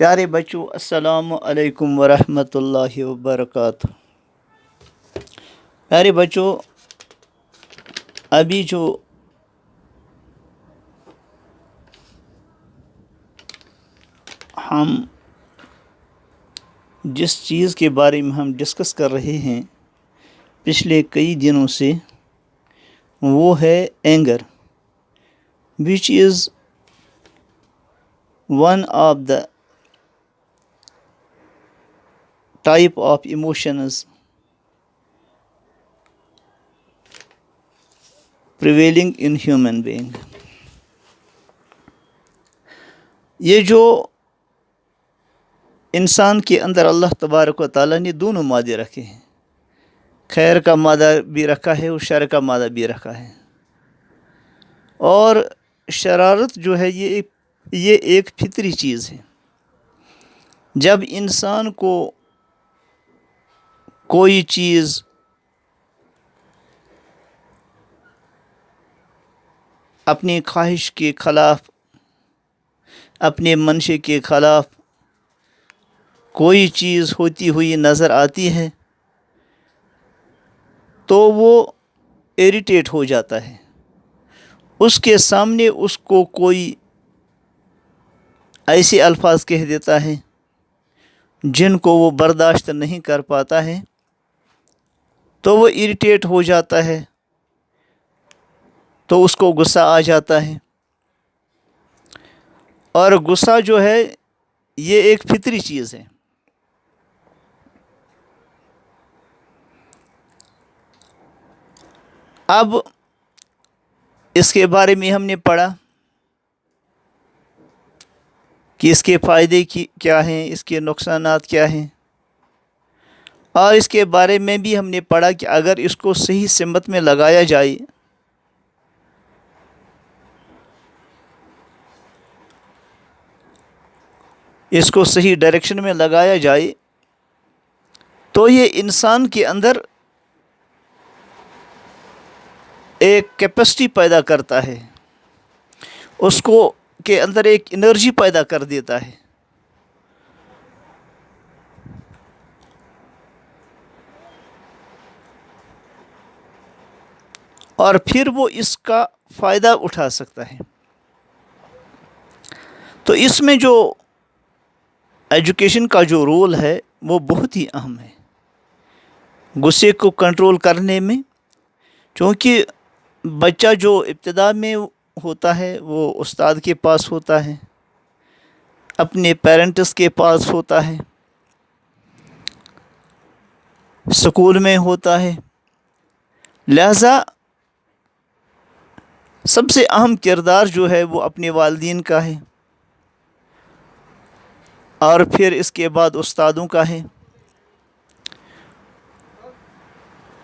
پیارے بچوں، السلام علیکم ورحمۃ اللہ وبرکاتہ۔ پیارے بچوں، ابھی جو ہم جس چیز کے بارے میں ہم ڈسکس کر رہے ہیں پچھلے کئی دنوں سے، وہ ہے anger, which is one of the type of emotions prevailing in human being. یہ جو انسان کے اندر اللہ تبارک و تعالیٰ نے دونوں مادے رکھے ہیں، خیر کا مادہ بھی رکھا ہے اور شر کا مادہ بھی رکھا ہے، اور شرارت جو ہے یہ ایک فطری چیز ہے۔ جب انسان کو کوئی چیز اپنی خواہش کے خلاف، اپنے منشے کے خلاف کوئی چیز ہوتی ہوئی نظر آتی ہے تو وہ اریٹیٹ ہو جاتا ہے۔ اس کے سامنے اس کو کوئی ایسے الفاظ کہہ دیتا ہے جن کو وہ برداشت نہیں کر پاتا ہے تو وہ اریٹیٹ ہو جاتا ہے، تو اس کو غصہ آ جاتا ہے۔ اور غصہ جو ہے یہ ایک فطری چیز ہے۔ اب اس کے بارے میں ہم نے پڑھا کہ اس کے فائدے کیا ہیں، اس کے نقصانات کیا ہیں، اور اس کے بارے میں بھی ہم نے پڑھا کہ اگر اس کو صحیح سمت میں لگایا جائے اس کو صحیح ڈائریکشن میں لگایا جائے تو یہ انسان کے اندر ایک کیپیسٹی پیدا کرتا ہے، اس کو کے اندر ایک انرجی پیدا کر دیتا ہے، اور پھر وہ اس کا فائدہ اٹھا سکتا ہے۔ تو اس میں جو ایجوکیشن کا جو رول ہے وہ بہت ہی اہم ہے غصے کو کنٹرول کرنے میں، کیونکہ بچہ جو ابتدا میں ہوتا ہے وہ استاد کے پاس ہوتا ہے، اپنے پیرنٹس کے پاس ہوتا ہے، اسکول میں ہوتا ہے، لہذا سب سے اہم کردار جو ہے وہ اپنے والدین کا ہے، اور پھر اس کے بعد استادوں کا ہے۔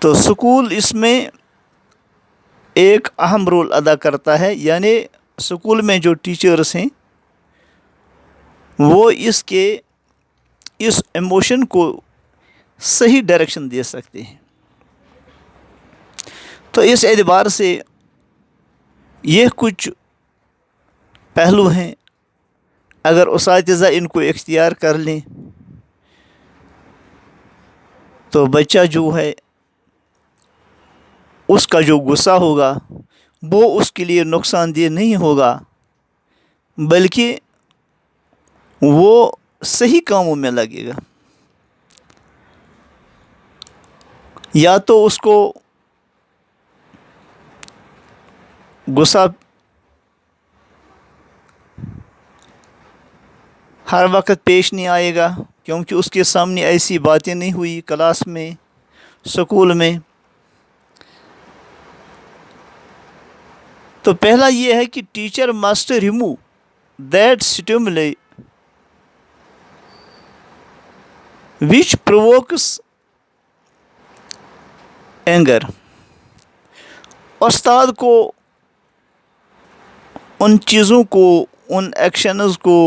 تو اسکول اس میں ایک اہم رول ادا کرتا ہے، یعنی اسکول میں جو ٹیچرس ہیں وہ اس ایموشن کو صحیح ڈائریکشن دے سکتے ہیں۔ تو اس اعتبار سے یہ کچھ پہلو ہیں، اگر اساتذہ ان کو اختیار کر لیں تو بچہ جو ہے اس کا جو غصہ ہوگا وہ اس کے لیے نقصان دہ نہیں ہوگا، بلکہ وہ صحیح کاموں میں لگے گا۔ یا تو اس کو غصہ ہر وقت پیش نہیں آئے گا، کیونکہ اس کے سامنے ایسی باتیں نہیں ہوئی کلاس میں، اسکول میں۔ تو پہلا یہ ہے کہ teacher must remove that stimuli which provokes anger۔ استاد کو ان چیزوں کو، ان ایکشنز کو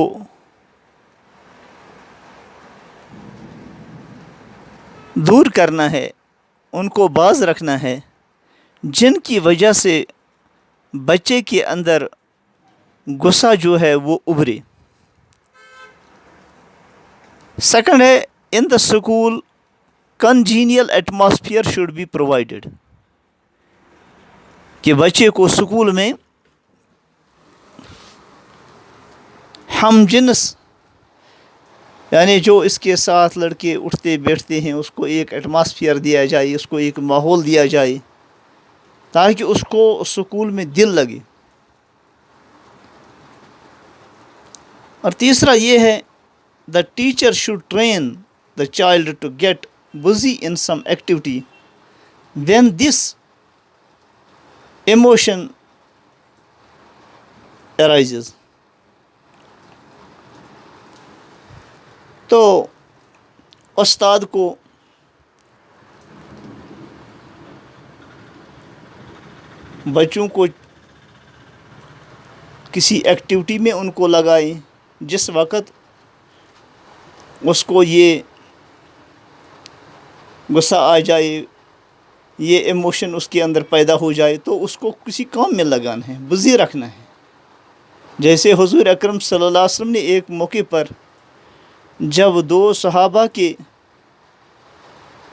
دور کرنا ہے، ان کو باز رکھنا ہے، جن کی وجہ سے بچے کے اندر غصہ جو ہے وہ ابھرے۔ سیکنڈ ہے in the school congenial atmosphere should be provided, کہ بچے کو اسکول میں ہم جنس یعنی جو اس کے ساتھ لڑکے اٹھتے بیٹھتے ہیں اس کو ایک ایٹماسفیئر دیا جائے، اس کو ایک ماحول دیا جائے تاکہ اس کو اسکول میں دل لگے۔ اور تیسرا یہ ہے the teacher should train the child to get busy in some activity when this emotion arises۔ تو استاد کو بچوں کو کسی ایکٹیویٹی میں ان کو لگائیں جس وقت اس کو یہ غصہ آ جائے، یہ ایموشن اس کے اندر پیدا ہو جائے تو اس کو کسی کام میں لگانا ہے، بزی رکھنا ہے۔ جیسے حضور اکرم صلی اللہ علیہ وسلم نے ایک موقع پر جب دو صحابہ کے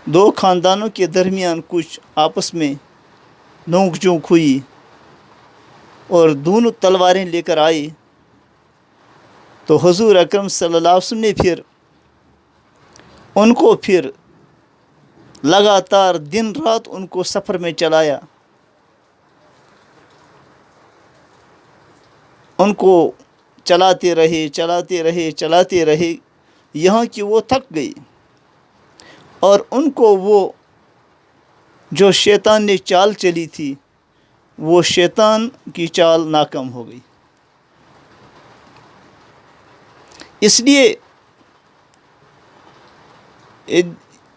دو خاندانوں کے درمیان کچھ آپس میں نوک جھونک ہوئی اور دونوں تلواریں لے کر آئی تو حضور اکرم صلی اللہ علیہ وسلم نے پھر ان کو پھر لگاتار دن رات ان کو سفر میں چلایا، ان کو چلاتے رہے یہاں کہ وہ تھک گئی، اور ان کو وہ جو شیطان نے چال چلی تھی وہ شیطان کی چال ناکام ہو گئی۔ اس لیے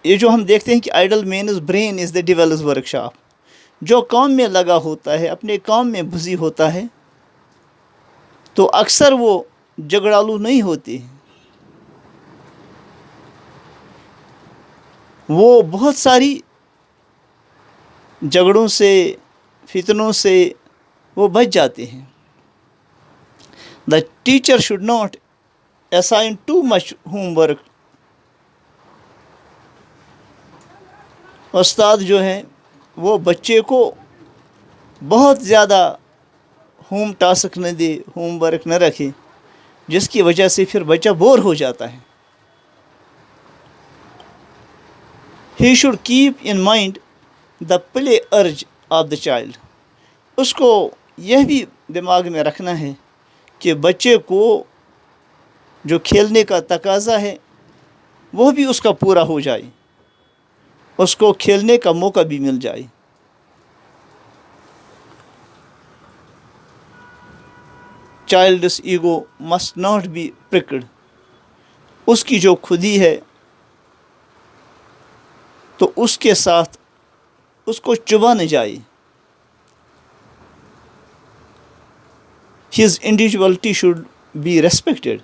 یہ جو ہم دیکھتے ہیں کہ idle means brain is the devil's workshop, جو کام میں لگا ہوتا ہے، اپنے کام میں بزی ہوتا ہے تو اکثر وہ جھگڑالو نہیں ہوتے ہیں، وہ بہت ساری جھگڑوں سے فتنوں سے وہ بچ جاتے ہیں۔ دا teacher should not assign too much home work. استاد جو ہے وہ بچے کو بہت زیادہ ہوم ٹاسک نہ دے، ہوم ورک نہ رکھے، جس کی وجہ سے پھر بچہ بور ہو جاتا ہے۔ He should keep in mind the play urge of the child۔ اس کو یہ بھی دماغ میں رکھنا ہے کہ بچے کو جو کھیلنے کا تقاضا ہے وہ بھی اس کا پورا ہو جائے، اس کو کھیلنے کا موقع بھی مل جائے۔ Child's ego must not be pricked. اس کی جو خودی ہے تو اس کے ساتھ اس کو چبا نہ جائے۔ His individuality should be respected.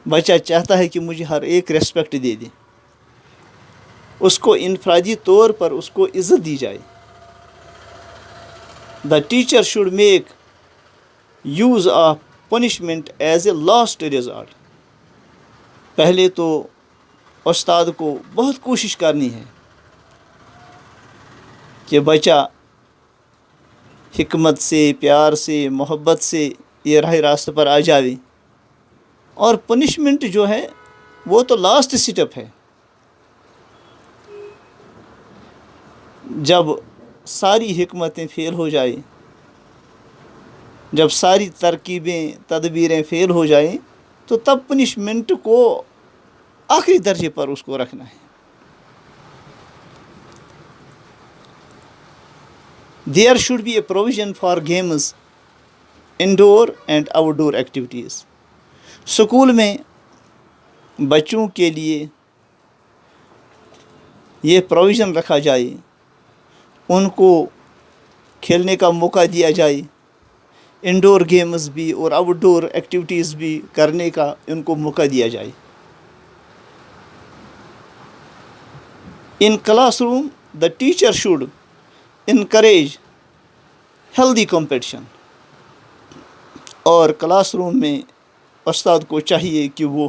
بچہ چاہتا ہے کہ مجھے ہر ایک ریسپیکٹ دے دے، اس کو انفرادی طور پر اس کو عزت دی جائے۔ دا teacher should make use of punishment as a last resort. پہلے تو استاد کو بہت کوشش کرنی ہے کہ بچہ حکمت سے، پیار سے، محبت سے یہ راہ راستہ پر آ جاوے، اور پنشمنٹ جو ہے وہ تو لاسٹ سٹیپ ہے۔ جب ساری حکمتیں فیل ہو جائیں، جب ساری ترکیبیں تدبیریں فیل ہو جائیں تو تب پنشمنٹ کو آخری درجے پر اس کو رکھنا ہے۔ There should be a provision for games, indoor and outdoor activities۔ School میں بچوں کے لیے یہ پروویژن رکھا جائے، ان کو کھیلنے کا موقع دیا جائے، انڈور گیمز بھی اور آؤٹ ڈور ایکٹیویٹیز بھی کرنے کا ان کو موقع دیا جائے۔ In class room the teacher should encourage healthy competition. اور کلاس روم میں استاد کو چاہیے کہ وہ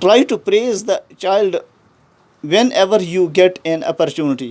Try to praise the child whenever you get an opportunity.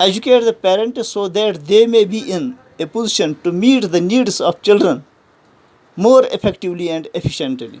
Educate the parents so that they may be in a position to meet the needs of children more effectively and efficiently.